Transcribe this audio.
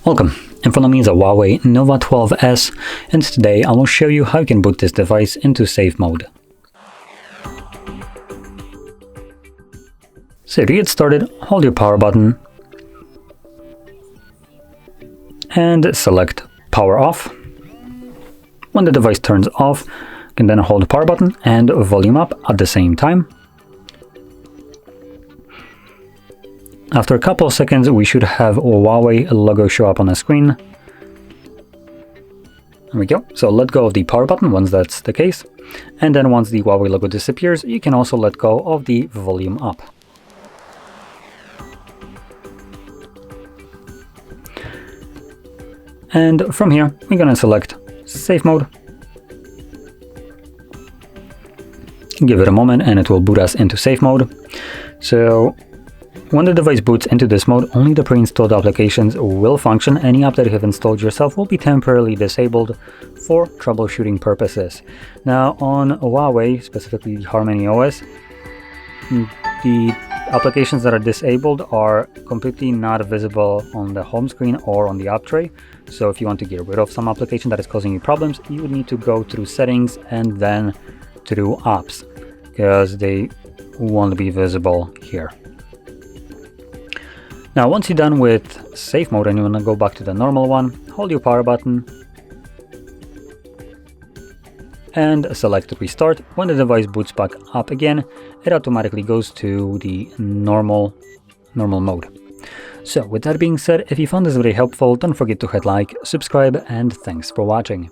Welcome, in front of me is a Huawei Nova 12S, and today I will show you how you can boot this device into safe mode. So to get started, hold your power button and select power off. When the device turns off, you can then hold the power button and volume up at the same time. After a couple of seconds, we should have a Huawei logo show up on the screen. There we go. So let go of the power button once that's the case. And then once the Huawei logo disappears, you can also let go of the volume up. And from here, we're going to select safe mode. Give it a moment and it will boot us into safe mode. So when the device boots into this mode, only the pre-installed applications will function. Any app that you have installed yourself will be temporarily disabled for troubleshooting purposes. Now on Huawei, specifically Harmony OS, the applications that are disabled are completely not visible on the home screen or on the app tray. So if you want to get rid of some application that is causing you problems, you would need to go through settings and then through apps, because they won't be visible here. Now, once you're done with safe mode and you want to go back to the normal one, hold your power button and select restart. When the device boots back up again, it automatically goes to the normal mode. So with that being said, if you found this very helpful, don't forget to hit like, subscribe, and thanks for watching.